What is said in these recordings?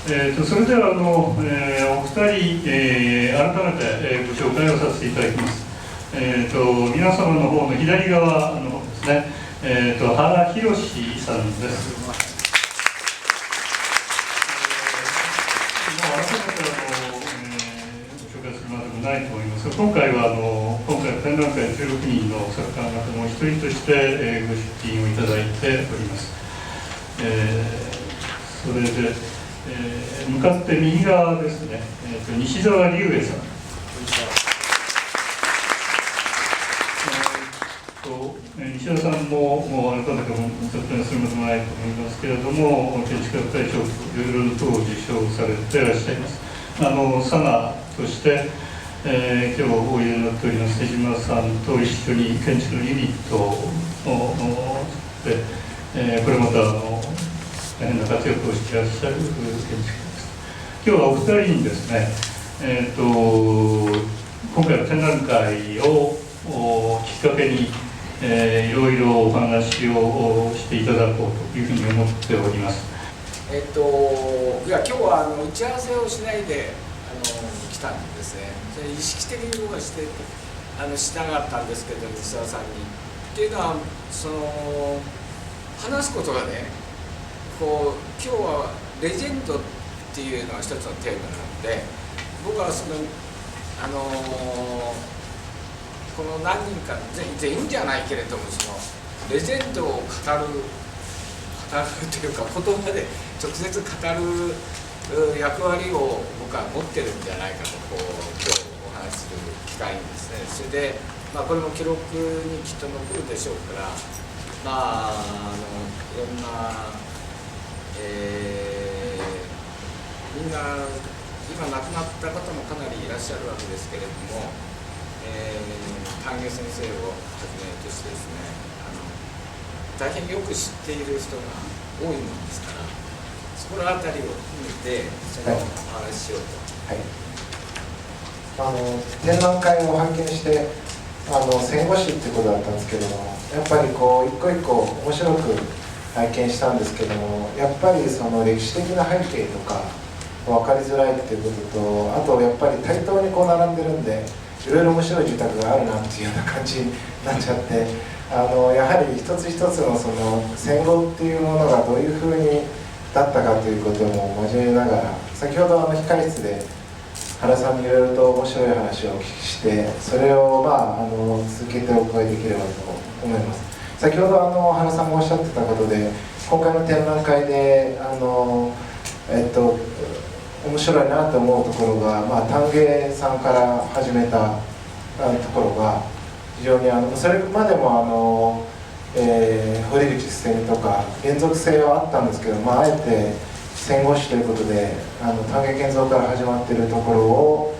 それではお二人、改めて、ご紹介をさせていただきます。皆様の方の左側の方ですね、原博さんです。もう改めてご紹介するまでもないと思いますが、今回展覧会16人の作家の中のお一人として、ご出品をいただいております。それで、向かって右側ですね、西澤隆英さん。西田さんも改めてご説明するまでもないと思いますけれども、建築学大賞といろいろと受賞されていらっしゃいます。佐賀として、今日おいでになっております手島さんと一緒に建築のユニットをで、これまた大変な活躍をしていらっしゃる建築家です。今日はお二人にですね、今回の展覧会をきっかけにいろいろお話をしていただこうというふうに思っております。いや今日は打ち合わせをしないで来たんですね。それ意識的に僕はしてしたかったんですけど、西澤さんに。っていうのは話すことがね、今日はレジェンドっていうのが一つのテーマなので、僕はこの何人か全員じゃないけれども、レジェンドを語るというか、言葉で直接語る役割を僕は持ってるんじゃないかと今日お話しする機会にですね。それで、これも記録にきっと残るでしょうから、いろんな、みんな今亡くなった方もかなりいらっしゃるわけですけれども、丹下先生をはじめとしてですね、大変よく知っている人が多いものですから、そこら辺りを含めてそのお話ししようと。はい、展覧会を拝見して戦後史ってことだったんですけども、やっぱり一個一個面白く拝見したんですけども、やっぱりその歴史的な背景とか分かりづらいっていうことと、あとやっぱり対等に並んでるんで、いろいろ面白い住宅があるなっていうような感じになっちゃって、やはり一つ一つの戦後っていうものがどういうふうにだったかということも交えながら、先ほど控室で原さんにいろいろと面白い話をお聞きして、それを続けてお伺いできればと思います。先ほど原さんがおっしゃってたことで、今回の展覧会で面白いなと思うところが、丹下さんから始めたところが非常にそれまでも堀口捨美とか連続性はあったんですけど、あえて戦後史ということで丹下健三から始まっているところを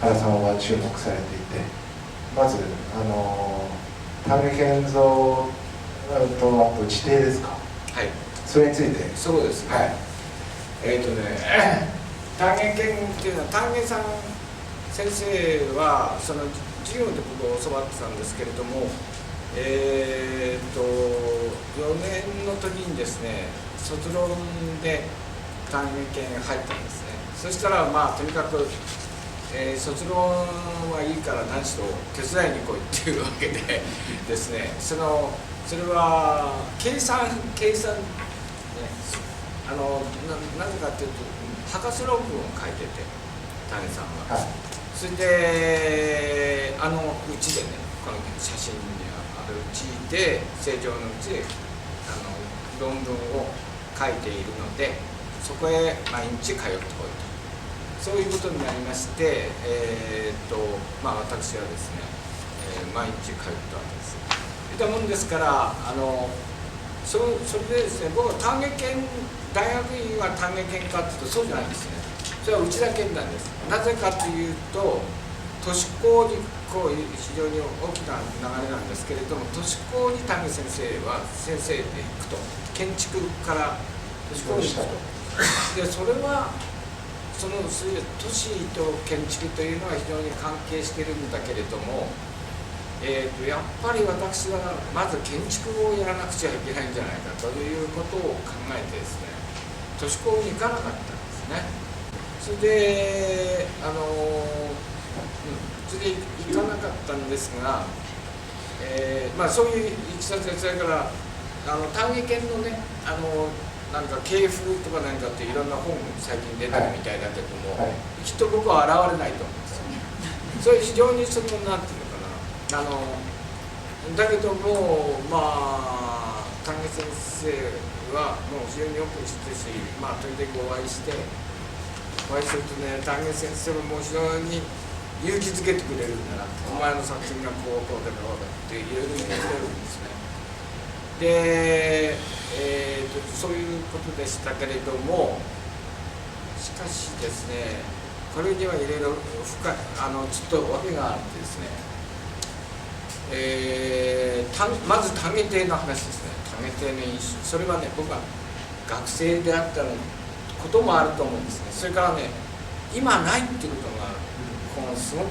原さんは注目されていて、まず丹下健三とあと地底ですか。はい。それについて。そうですね。はい。丹下健っていうのは、丹下さん先生はその授業で僕を教わってたんですけれども、4年の時にですね、卒論で丹下健入ったんですね。そしたらとにかく、卒論はいいから何しろ手伝いに来いっていうわけでですね、それは計算ね、なぜかというと博士論文を書いてて、丹下さんは。はい、それでうちでね、この写真にあるうちで、正常のうちで論文を書いているので、そこへ毎日通ってこいと、そういうことになりまして、私はですね、毎日通ったわけです。そういったもんですから、それでですね、僕は丹下健大学院は丹下健かというとそうじゃないんですね。それは内田健なんです。なぜかというと、都市高に非常に大きな流れなんですけれども、都市高に丹下先生で行くと、建築から都市高に行くと。でそれはそういう都市と建築というのは非常に関係しているんだけれども、やっぱり私はまず建築をやらなくちゃいけないんじゃないかということを考えてですね、都市高に行かなかったんですね。それでそれで行かなかったんですが、まあそういういきさつで、それから丹下県のねなんか系譜とかなんかっていろんな本最近出てるみたいだけども、はい、きっと僕は現れないと思うんですよ。それ非常になんていうのかな、だけどもまあ丹下先生はもう非常によく知ってるし、まあ時々お会いするとね、丹下先生はもう非常に勇気づけてくれるんだな、お前の作品がこうだっていろいろ言ってくれるんですね。で、そういうことでしたけれども、しかしですね、これにはいろいろ深いちょっと訳があってですね、まず丹下亭の話ですね。丹下亭の印象、それはね、僕は学生であったこともあると思うんですね。それからね、今ないっていうことがこのすごく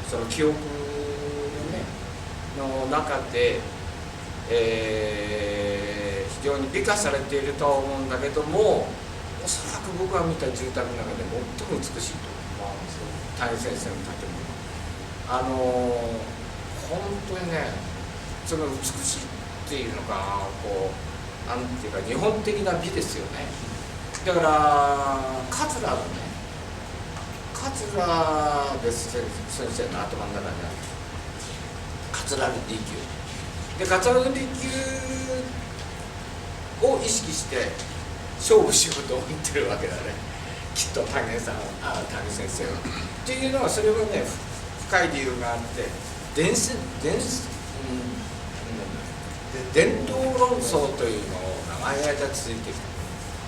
その記憶のねの中で、非常に美化されているとは思うんだけども、おそらく僕が見た住宅の中で最も美しいと思うんですよ、谷先生の建物。本当にね、その美しいっていうのか、こうなんていうか日本的な美ですよね。だから桂のね、桂です先生の頭の中にある桂離宮で、桂離宮を意識して勝負しようと思ってるわけだね、きっと谷先生は。っていうのは、それはね深い理由があって、伝統論争というのを長い間続いてきた。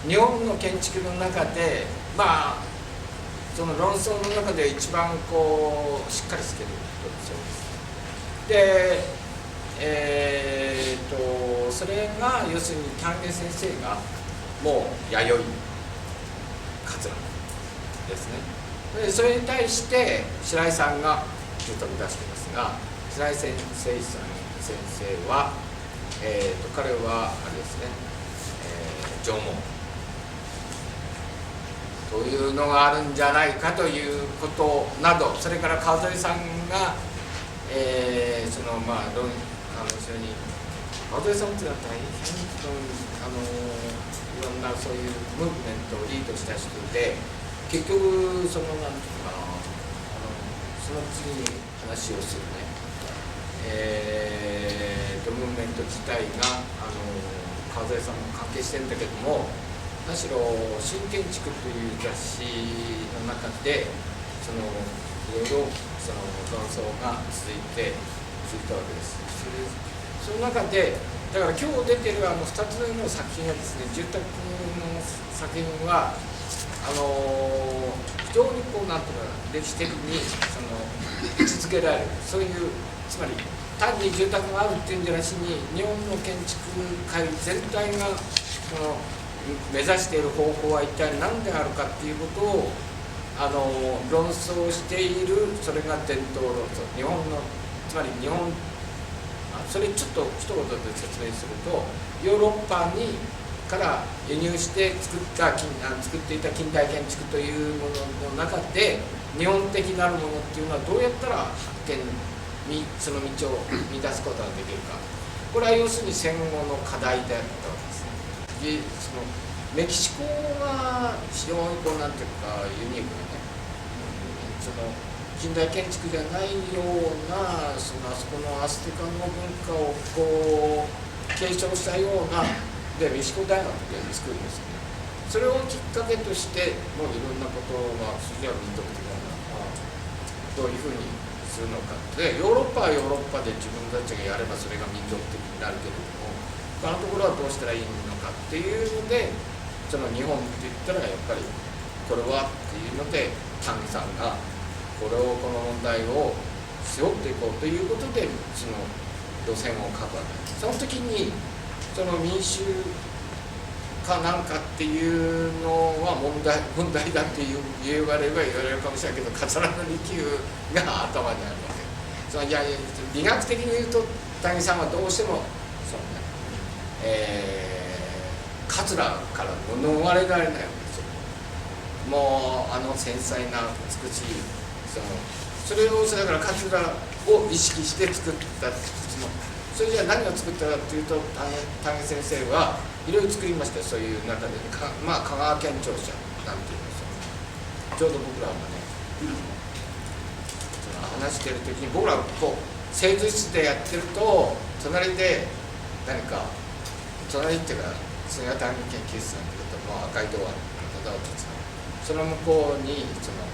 日本の建築の中で、まあその論争の中で一番こうしっかりしてる人です。で、それが要するに丹下先生がもう弥生桂ですね。でそれに対して白井さんが住宅出してますが、白井先生は、彼はあれですね、縄文というのがあるんじゃないかということなど、それから川添さんが、そのまあ後ろに川添さんっていうのは大変いろんなそういうムーブメントをリードした人で、結局そのなんていうかな、その次に話をするね、ムーブメント自体が川添さんも関係してるんだけども、むしろ「新建築」という雑誌の中でいろいろ論争が続いたわけです。その中でだから今日出てる2つの作品はですね、住宅の作品は非常にこうなんていうか歴史的に位置づけられる、そういうつまり単に住宅があるっていうんじゃなしに、日本の建築界全体が目指している方法は一体何であるかっていうことを論争している。それが伝統論争、日本のつまり日本、それちょっと一言で説明すると、ヨーロッパから輸入して作っていた近代建築というものの中で、日本的なるものっていうのはどうやったらその道を見出すことができるか。これは要するに戦後の課題であったわけですね。メキシコが非常にこうなんていうかユニークなね、近代建築じゃないようなあそこのアステカの文化をこう継承したようなで、メキシコ大学で作るんですよね。それをきっかけとしてもういろんなことが筋は民族的などういうふうにするのかで、ヨーロッパはヨーロッパで自分たちがやればそれが民族的になるけれども、他のところはどうしたらいいのかっていうので、その日本って言ったらやっぱりこれはっていうので、丹下さんがこの問題を背負っていこうということでその路線を書くわけです。その時にその民主化なんかっていうのは問題だって言われれば言われるかもしれないけど、桂離宮が頭にあるわけ。いや理学的に言うと谷さんはどうしてもそのね、桂から逃れられないわけですよ。もう繊細な美しいそれをだから桂を意識して作ったそれじゃあ何を作ったかというと丹下先生はいろいろ作りましたよ。そういう中でまあ香川県庁舎なんていうんですよ。ちょうど僕らもね話してる時に僕らこう製図室でやってると隣で何か隣っていうか菅谷研究室なんだけども赤いドアの忠夫さんその向こうにその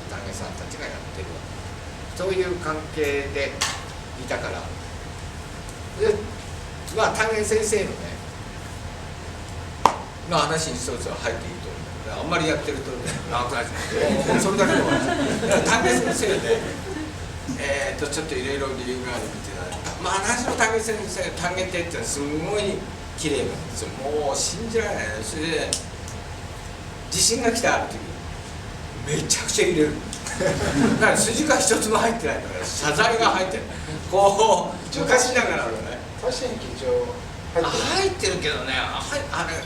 丹下さんたちがやってるわけそういう関係でいたからでまあ丹下先生のねまあ話に一つは入っていいと思う。あんまりやってると長くなっちゃうそれだけで終わる。丹下先生でちょっといろいろ理由があるっていうのはまあ私の丹下先生丹下亭っていうのはすごい綺麗なんですよ。もう信じられない。それで地震が来た時めちゃくちゃ入れるだから筋が一つも入ってないんだから謝罪が入ってるこう昔ながらのね都心基調入ってるけどねあれ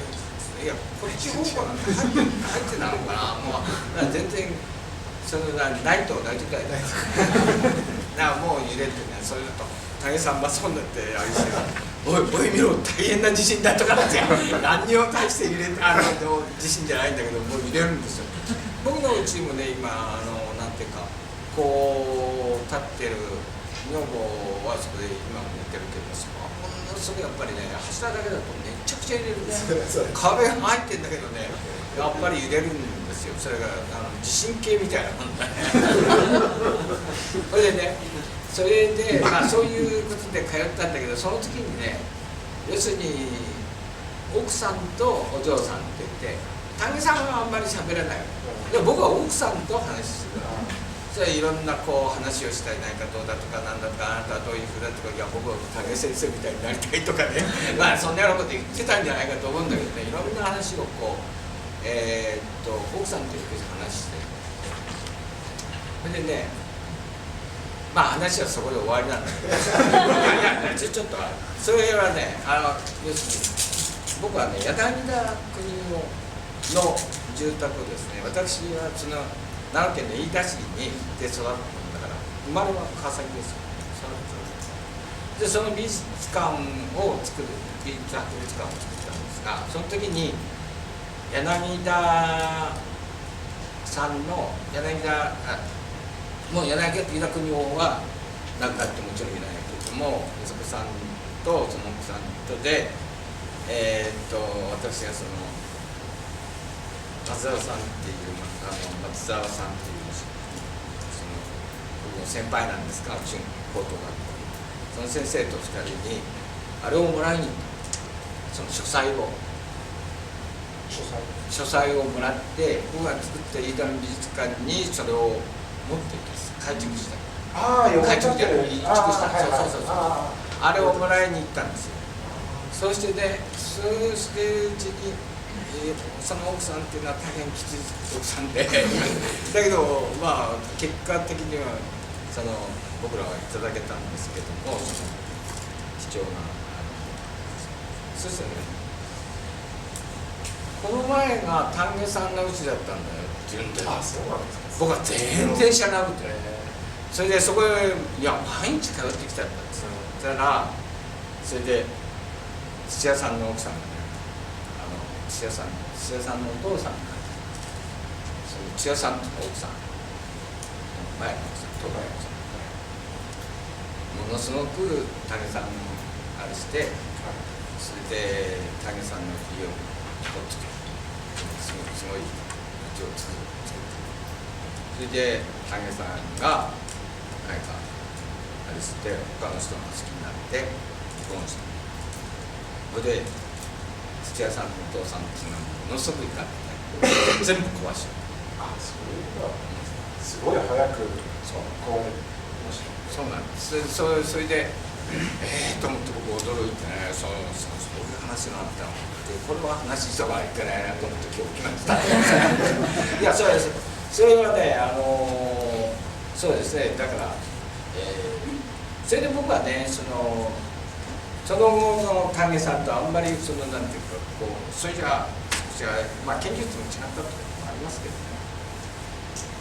いやこっち方向なんて入ってなのかなもう全然そのないと大丈夫だよなもう揺れてねそれだと武さんばそうになってあれしておい見ろ大変な地震だとかって何にも対して揺れて地震じゃないんだけどもう揺れるんですよ。僕のうちもね今なんていうかこう立ってる女房はそこで今も寝てるけどそれやっぱりね柱だけだとめちゃくちゃ揺れるね壁入ってんだけどねやっぱり揺れるんですよ。それが地震計みたいなもんだねそれでまあそういうことで通ったんだけどその時にね要するに奥さんとお嬢さんって言って丹下さんはあんまり喋らないで僕は奥さんと話するそれいろんなこう話をしたい何かどうだとかなんだとかあなたはどういうふうだとかいや僕は丹下先生みたいになりたいとかねまあそんなようなこと言ってたんじゃないかと思うんだけどねいろんな話をこう奥さんとよく話してそれでねまあ話はそこで終わりなんだけどいやちょっとそれはね要するに僕はね柳田国の住宅をですね私はその奈良県の飯田市にで育ったもんだから生まれは川崎ですよ。でその美術館を作る美術博物館を作ったんですがその時に柳田さんのもう柳田国男は亡くなってもちろんいないけれども息子さんとその奥さんとで私がその松沢さんっていう松沢さんっていうその僕の先輩なんですが中高等学校その先生と2人にあれをもらいにその書斎をもらって僕が作った飯田の美術館にそれを持っていった改築した改築じゃない移築したあれをもらいに行ったんですよ。そうしてねそうしてうちにその奥さんっていうのは大変きつい奥さんでだけどまあ結果的にはその僕らはいただけたんですけどもその貴重なそしてねこの前が丹下さんのうちだったんだよって言うんだよ。僕は全然知らなくてそれでそこへいや毎日通ってきたんですよ。そしたらそれで土屋さんの奥さんがね土屋さんのお父さんがその土屋さんと奥さん前の奥さんと前の奥さんものすごく丹下さんのあれしてそれで丹下さんの家を作ってすごい家を作ってそれで丹下さんが何かあれして他の人が好きになって結婚したそれで土屋さんのお父さんっていうのはものすごく怒って全部壊しちゃう。すごい早く壊れました。そうなんです。それでと思って僕驚いてねそういう話があったのでこれは話しとかいけないなと思って今日来ましたいやそうですそれはねそうですねだから、それで僕はねそのその後の種さんとあんまりそのなんていうかこうそれじゃまあ研究室も違ったところもありますけどね。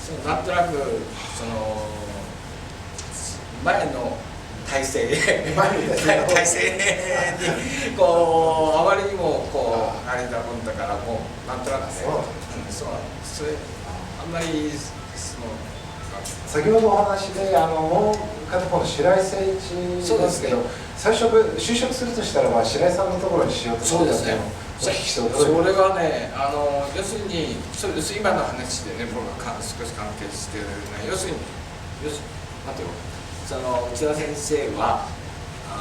そのなんとなくその前の体制体制にこうあまりにもこうあれだもんだからもうなんとなくね、そうそれあんまりその先ほどお話でもう片方の白井誠一ですけど、最初就職するとしたらば白井さんのところにしようと思ったっていうのをお聞きしてそれはね要するに今の話でね僕が少し関係してるね要するに待てよその内田先生は一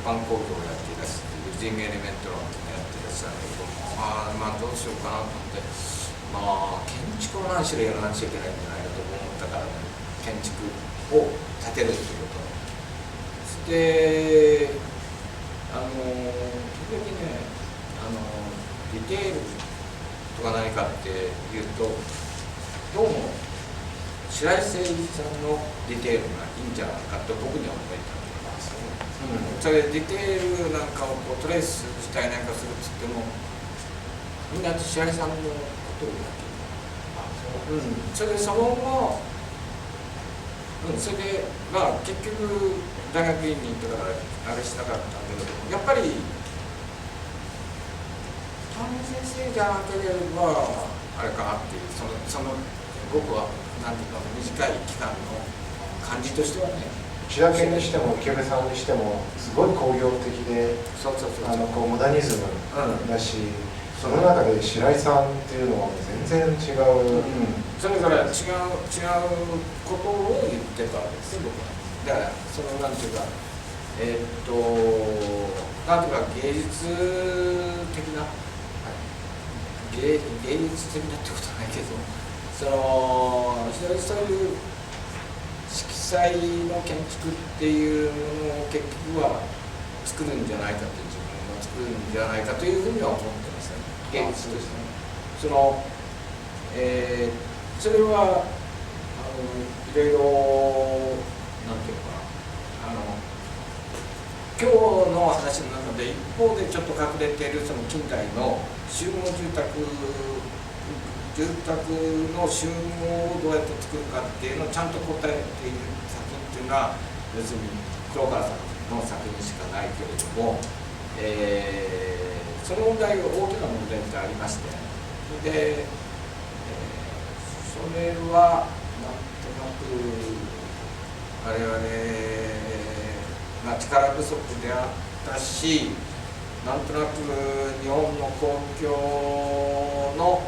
般公共をやっていらっしゃる人エレメント論ってやっていらっしゃるんだけどまあどうしようかなと思ってまあ建築を何しろやらなくちゃいけないんじゃないかと思ったから、ね、建築を建てるっていうことで時々ねディテールとか何かっていうとどうも白井誠一さんのディテールがいいんじゃないかと僕には思えたんですね、それでディテールなんかをこうトレースしたりなんかするっつってもみんな白井さんのことをやっている、それでその後それでまあ結局大学院に行ってからあれしなかったんだけどやっぱり担任先生じゃなければあれかなっていうその僕はなんていうか短い期間の感じとしてはね内田健にしても池部さんにしてもすごい工業的でこうモダニズムだし、その中で白井さんっていうのは全然違う、それから違うことを言ってたわけですよ僕は。だからそのなんていうかなんていうか芸術的な芸術的なってことはないけどそういう色彩の建築っていうものを結局は作るんじゃないかって自分が作るんじゃないかというふうには思ってましたね芸術としてね。それはいろいろなんていうかな今日の話の中で一方でちょっと隠れているその近代の集合住宅の集合をどうやって作るかっていうのをちゃんと答えている作品っていうのは要するに黒川さんの作品しかないけれども、その問題が大きな問題ってありましてで、それはなんとなく我々が力不足であったしなんとなく日本の公共の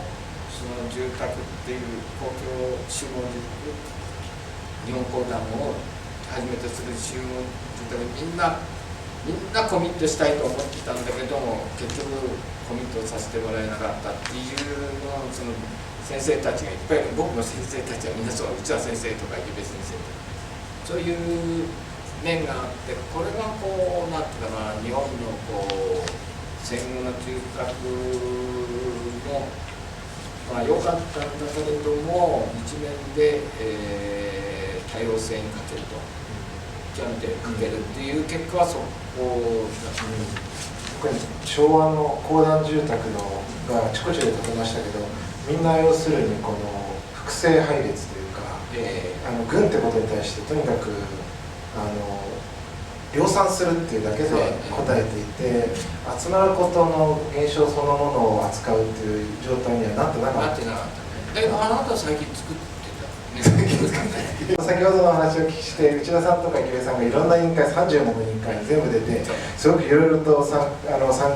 その住宅っていう公共集合住宅日本公団をはじめとする集合住宅みんなコミットしたいと思ってたんだけども結局コミットさせてもらえなかったっていうのをその先生たちがいっぱいいる僕の先生たちはみんなそう内田先生とか池部先生とかそういう面があってこれがこうなんていうかな日本のこう戦後の住宅のまあ良かったんだけれども一面で、多様性に欠けると極めて欠けるっていう結果はそこだと思います。特に昭和の公団住宅があちこちで建てましたけどみんな要するにこの複製配列というか、軍ってことに対してとにかく量産するっていうだけで答えていて、集まることの現象そのものを扱うっていう状態にはなってなかった。で、あなた最近作ってたね。先ほどの話をお聞きして内田さんとか池部さんがいろんな委員会30もの委員会に全部出てすごくいろいろと参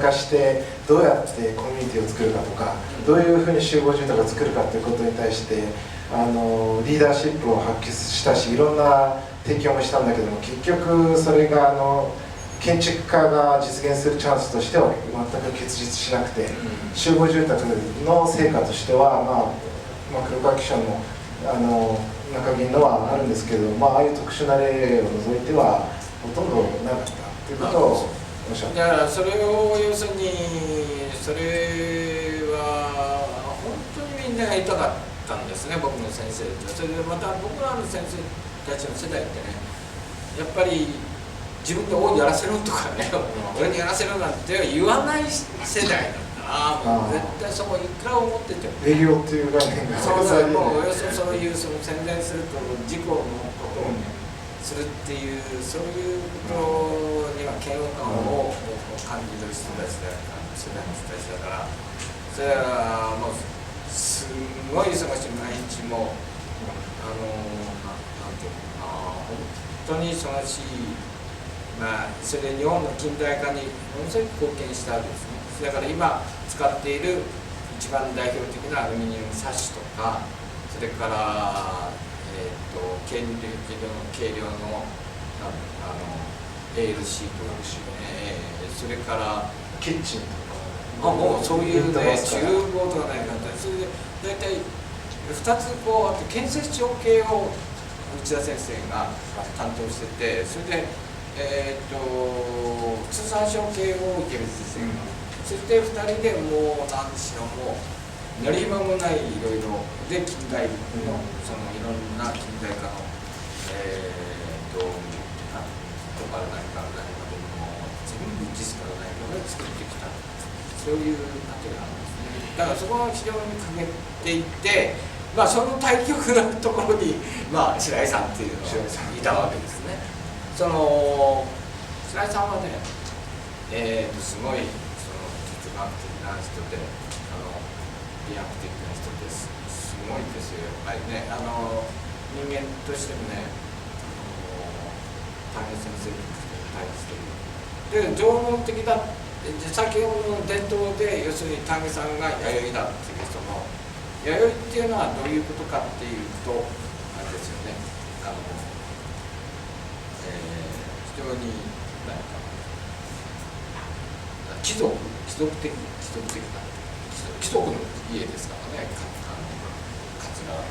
加してどうやってコミュニティを作るかとかどういうふうに集合住宅を作るかということに対してリーダーシップを発揮したしいろんな提供もしたんだけども結局それが建築家が実現するチャンスとしては全く結実しなくて、集合住宅の成果としては、黒川記者の中銀のはあるんですけど、ああいう特殊な例を除いてはほとんどなかったということをおっしゃってだからそれを要するにそれは本当にみんなが痛かったんですね僕の先生それでまた僕らの先生たちの世代ってねやっぱり自分で「おいやらせろ」とかね「俺にやらせろ」なんて言わない世代だったな。もう絶対そこいくら思ってても営業っていう概念がそうだ、もうおよそそういうその宣伝すると事故のことをねするっていうそういうことには嫌悪感を感じる人たちだから世代の人たちだからそれはもうすごい忙しい毎日もなんていうのかな本当に忙しい。まあそれで日本の近代化にものすごく貢献したわけですね。だから今使っている一番代表的なアルミニウムサッシとかそれから軽量のエールシートそれからキッチンとかもうそういうね厨房とかないかったそれで大体2つこうあと建設庁系を内田先生が担当しててそれで通産省系を池水先生がそして2人でもう何しろもう鳴り間もないいろいろで近代のそのいろんな近代化のとか何から何までも全部実から何まで作ってきたそういう過程があるんですね。だからそこは非常に欠けていてまあその対極のところにまあ白井さんっていうのがいたわけですね。その白井さんはねすごいその哲学的な人で医学的な人ですすごいですよやっぱりね人間としてもね大変先生に対してで縄文的だ先ほどの伝統で要するに丹下さんが弥生だっていうその弥生っていうのはどういうことかっていうとあれですよね非常に何か貴族的な貴族の家ですからねカツラね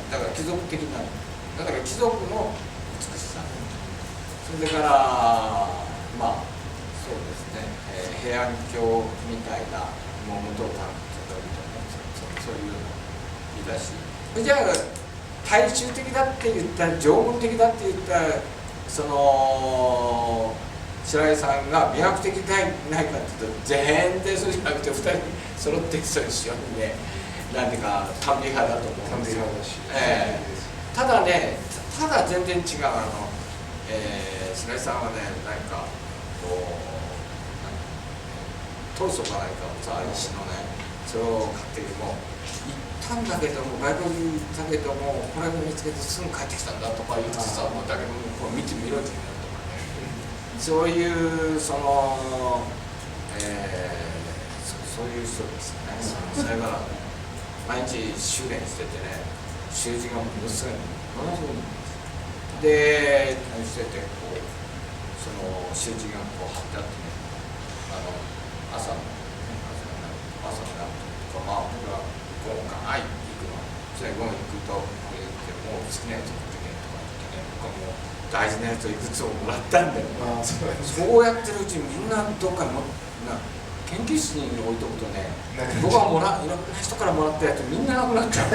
だから貴族的なだから貴族の美しさそれからまあそうですね、平安京みたいなもう元をたどるとねそういうの見出しじゃあ大衆的だって言った縄文的だって言ったその白井さんが魅惑的ないかっていうと全然そうじゃなくて2人揃って一緒にねなんていうか賛美派だと思うんですよ。ただねただ全然違う白井さんはね何かこうトルソかないかさ石のねそれを買っても行ったんだけども外国に行ったけどもこれを見つけてすぐ帰ってきたんだとか言ってさもうだけどもこう見てみろって言うとかねそういうそのそういう人ですねそれからね毎日修練しててね習字がものすごいでしててこうその習字がこう貼ってあってね朝のとかまあ僕ら午後から行くのそれ午後行くとこう言ってもう好きなやつ持ってけとか言ってね僕はもう大事なやつをいくつももらったんだよそうやってるうちにみんなどっかに研究室に置いとくとね僕はいろんな人からもらったやつみんななくなっちゃう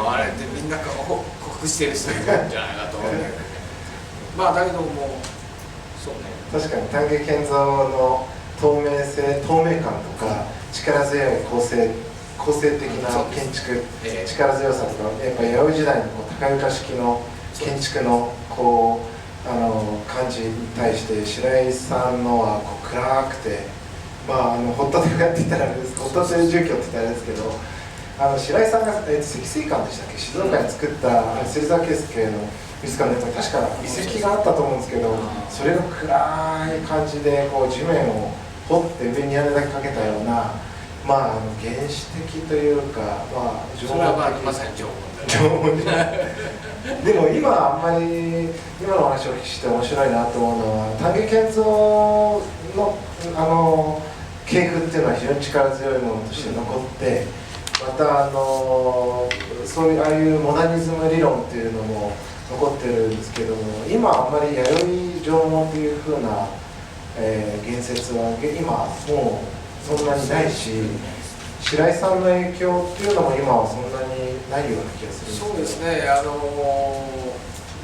あれでみんなが克服してる人いるんじゃないかと思うんだけどねまあだけどもそうね確かに丹下健三の透明感とか力強い構成的な建築、力強さとかやっぱり弥生時代の高床式の建築のこう感じに対して白井さんのはこう暗くてまあホットテがって言ったらあれですホットテ住居って言ったらあれですけど白井さんが積水館でしたっけ静岡に作った芹沢圭介の美術館のやつ確か遺跡があったと思うんですけどそれが暗い感じでこう地面を掘って上に屋根だけかけたようなまあ原始的というかまあそれはまさに縄文だねでも今あんまり今の話をして面白いなと思うのは丹下健三の系譜っていうのは非常に力強いものとして残ってまたそういうああいうモダニズム理論っていうのも残ってるんですけども今あんまり弥生縄文っていう風な言説は今もうそんなにないし白井さんの影響っていうのも今はそんなにないような気がするんですけどそうですね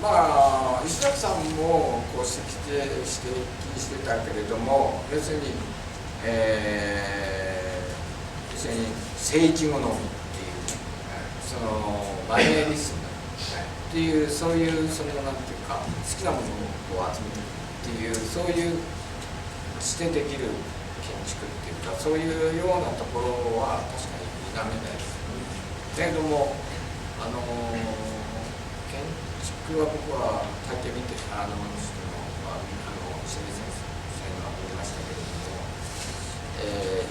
まあ石崎さんもこう指摘してたけれども、要するに、要するに聖地好みっていう、そのマネーリズムっていう、そういうそのなんていうか好きなものを集めてっていう、そういうしてできる建築っていうか、そういうようなところは確かに否めないです。だけども建築は僕は大抵見て清水先生が見ましたけれども、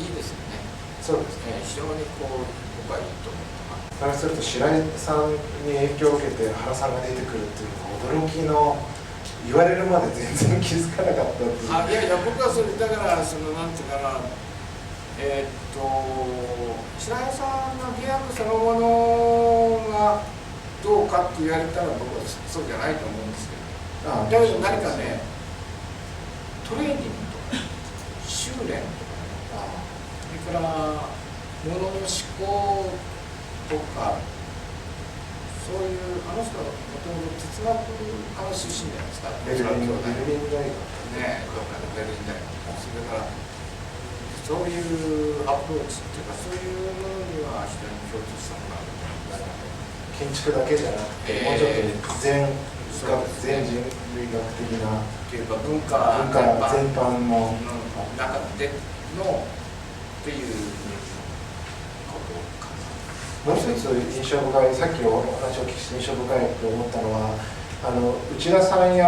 いいですよね。そうですね。非常にこう僕はいいと思った。からすると白井さんに影響を受けて原さんが出てくるっていうのが驚きの、言われるまで全然気づかなかったっていう。いやいや、僕はそれだからそのなんていうかな、白井さんの美学そのものがどうかって言われたら僕はそうじゃないと思うんですけど、だけど何かね、トレーニングとか修練とかね、それからものの思考とか、そういうあの人はもともと哲学科の出身じゃないですか。ベルリン大学ね、どっかのベルリン大学。それからそういうアプローチっていうか、そういうものには非常に共通したものがある。建築だけじゃなくて、もうちょっと全人類学的なっていうか文化全般の中でのっていうことかな。もう一つ印象深い、さっきお話をお聞きして印象深いと思ったのは、内田さんや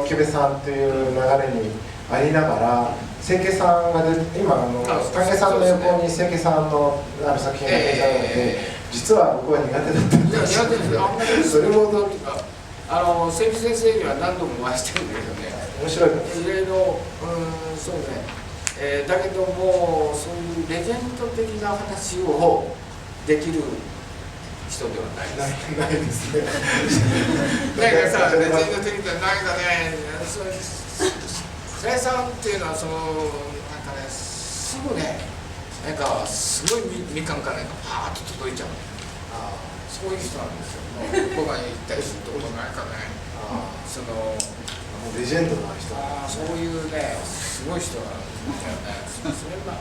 池部さんという流れにありながら、清家さんが今丹下さんの横に清家さんの作品が出てあるので、実は僕は苦手だったんです。苦手ですよ。あんまりそれもどういうか、清家先生には何度もお会いしてるんだけどね。面白いです。いろいろそうね。だけどもそういうレジェンド的な話をできる人ではないです。ないですね。なんかさ、レジェンド的ななんかね、白井さんっていうのはなんかね、すぐね、なんかすごいみかんかなんかパーッと届いちゃう。そういう人なんですよ。僕が言ったりするとこなんかね、レジェンドな人。そういうね、すごい人なんですよね。それは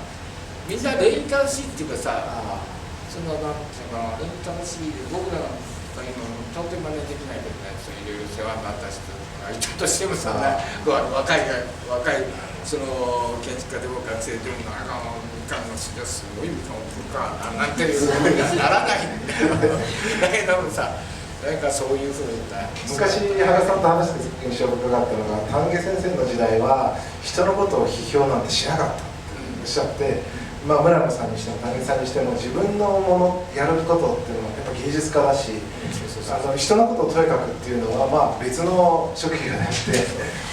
みんな礼儀正しいっていうかさ、なんていうかな、礼儀正しいで、僕らが今とても真似できないけどね、いろいろ世話になった人がいたとしてもさ、若いその建築家でも学生でもなんかみかんのすごいみかんを食うかなんていうふうにはならないんだよ。だけどもさ、なんかそういうふうな昔原さんと話して印象深かったのが、丹下先生の時代は人のことを批評なんてしなかったっておっしゃって、村野さんにしても丹下さんにしても自分のものやることっていうのはやっぱ芸術家だし、人のことをとにかくっていうのは別の職業であって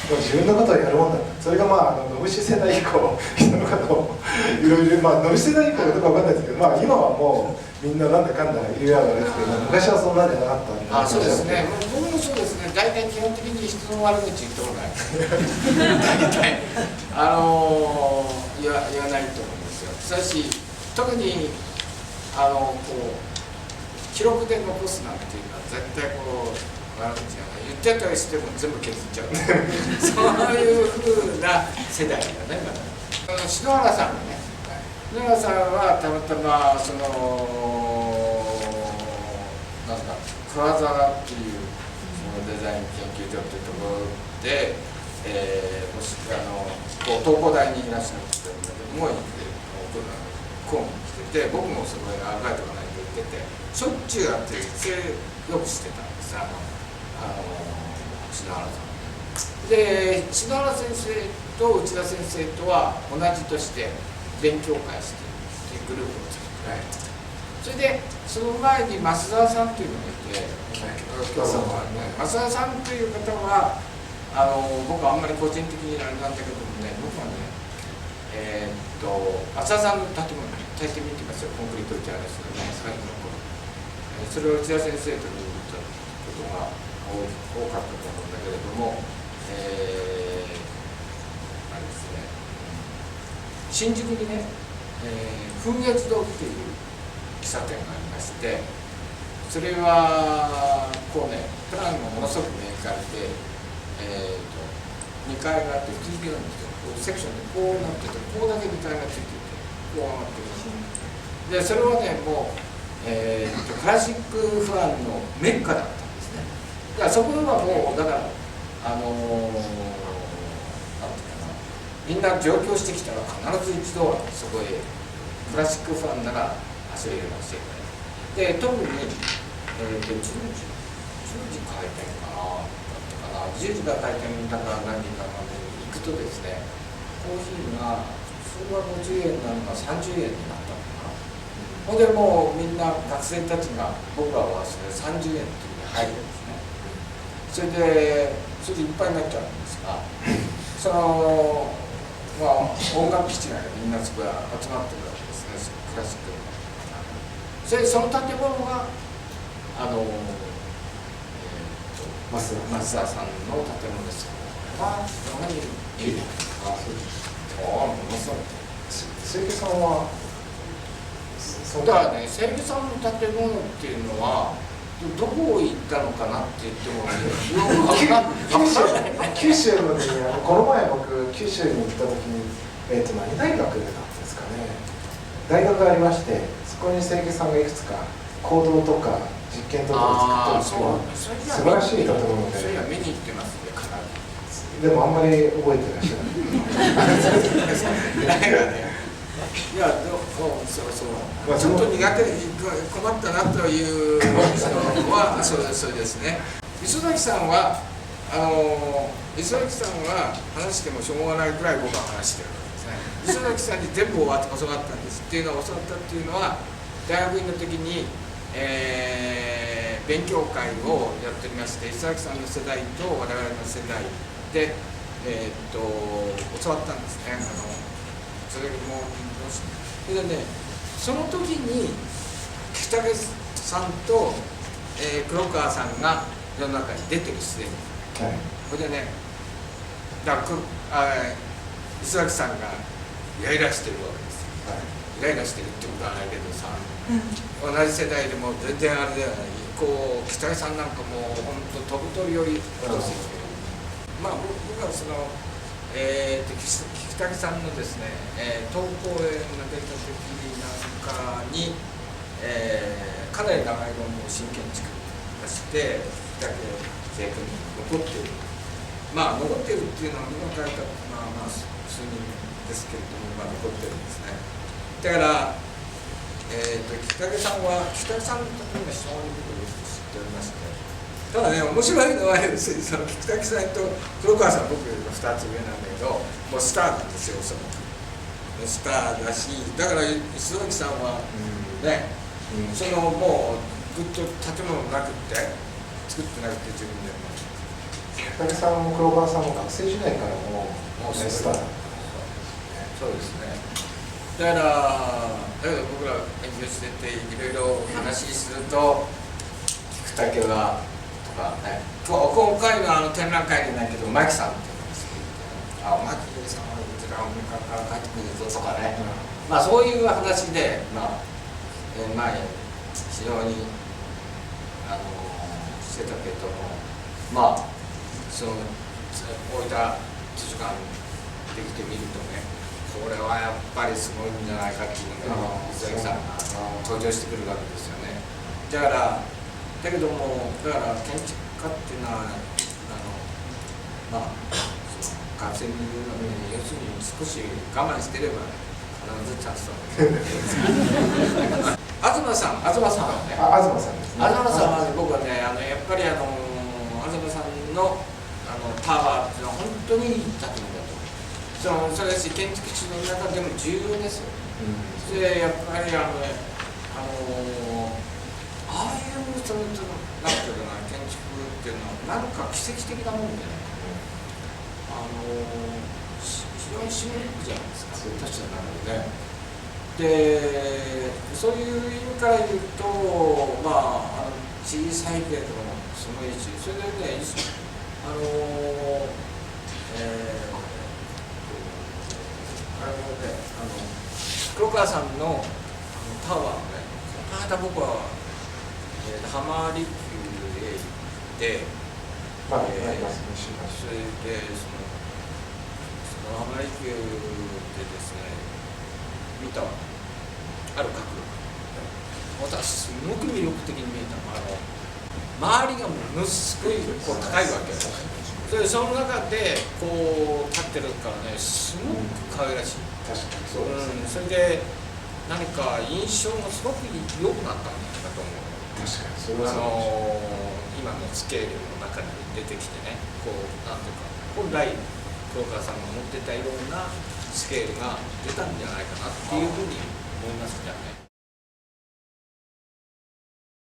自分のことをやるもんだ。それが野口世代以降人のことをいろいろ野口世代以降とかわかんないですけど、今はもうみんななんだかんだ言うやろですけど、昔はそんなんじゃなかったんで。そうですね。僕もそうですね。大体基本的に人の悪口言ってこない。大体言わないと思うんですよ。しかし特に記録で残すなんていうのは絶対悪口言ってたりしても全部削っちゃう。そういうふうな世代だね。篠原さんがね、篠原さんはたまたまなんか桑沢っていうデザイン研究所っていうところで、東工大にいらっしゃるんだけども、講義してて、僕もそこでアルバイトがないと言ってて、しょっちゅう会ってよくしてたんです、篠原さん。で、篠原先生と内田先生とは同じとして勉強会してっていうグループを作って、それでその前に増沢さんというのがいて、増沢さんという方は僕はあんまり個人的にあれなんだけどもね、僕はね、増沢さんの建物体験見てますよ。コンクリート打ち合わせのね、最後の頃。それを内田先生と見たことが多かったと思うんだけれども、あれですね、新宿にね、風月堂っていう喫茶店がありまして、それはこうねプランがものすごく明快で、2階があって吹き抜けなんですよ。こうセクションでこうなっててここだけ2階がついててこう上がってるでそれはねもう、クラシックファンのメッカだったんですね。だからそこはもうだからなんていうかなみんな上京してきたら必ず一度はそこへクラシックファンなら走れるようなしてで特に、10時開店かなだったかな10時が開店だから何時かまで行くとですねコーヒーが普通は50円なのが30円になったのかな、ほんでもうみんな学生たちが僕らはそれ30円の時に入るんですね。それでいっぱいになっちゃうんですがその音楽基地がみんなそこが集まってるわけですねクラシックの。その建物が増田さんの建物です。そんなにいいね。ものすごい。清家さんはだからね、清家さんの建物っていうのはどこ行ったのかなって言っても九州のにこの前僕九州に行った時に何大学だったんですかね。大学がありましてそこに清家さんがいくつか行動とか実験とかを作ってるんですけど素晴らしい建物で。それは見に行ってますねかなり。でもあんまり覚えてらっしゃる。いやそうちょっと苦手困ったなというのはそうですね。磯崎さんは話してもしょうがないくらい僕は話してるわけですね。磯崎さんに全部教わったんですっていうのは教わったっていうのは大学院の時に、勉強会をやっておりまして磯崎さんの世代と我々の世代で、教わったんですね。それでねその時に北毛さんと、黒川さんが世の中に出てるすでに。それでね磯崎さんがイライラしてるわけですよ。イライラしてるってことはないけどさ、同じ世代でも全然あれではないこう北毛さんなんかもう本当飛ぶ鳥より落とすよ。僕はその北木さんのですね、東公演が出た時なんかに、かなり長い論文を真剣に作りまして北木聖君に残っている残っているっていうのは今書いた数人ですけれども、残ってるんですね。だから、北木さんのところが非常に僕よく知っておりましてただね、面白いのは要するにその北木さんと黒川さん僕よりも2つ上なんだけどもうスターなんですよ。そのスターだしだから磯崎さんはね、そのもうずっと建物なくって作ってなくて自分で北木さんも黒川さんも学生時代からもうスターだった。そうですね。だから僕ら研究してていろいろ話すると菊竹は今回の展覧会じゃないけどマキさんっていうのがすごいマキさんはうちらアメリカから帰ってくるぞとかね、そういう話で前非常にしてたけどもその大分図書館できてみるとねこれはやっぱりすごいんじゃないかっていうのが磯崎さんが登場してくるわけですよね。だけども建築家っていうのは学生に言うのに要するに少し我慢してれば必ずチャンスだ東さんはね東さんですね。東さんは僕はねやっぱり東さんのタワーっていうのは本当にいい建物だとそれだし建築士の中でも重要ですよ。それでやっぱりああいうそのなんていうかな建築っていうのはなんか奇跡的なもんじゃない非常にシンボリックじゃないですか確かなので。でそういう意味から言うと小さいけれどもすごいしそれでね黒川さんのタワーをねこの間僕は浜離宮へ行ってまあ、ありますね、します。それでその浜離宮でですね見たある角度私すごく魅力的に見えたの周りがものすごいこう高いわけよ。その中でこう立ってるからねすごく可愛らしい。確かにそうですね。それで何か印象がすごく良くなったんじゃないかと思う。確かにそれはそうです。今のスケールの中に出てきてねこうなんとか本来黒川さんが持ってたようなスケールが出たんじゃないかなっていうふうに思いますじゃあね。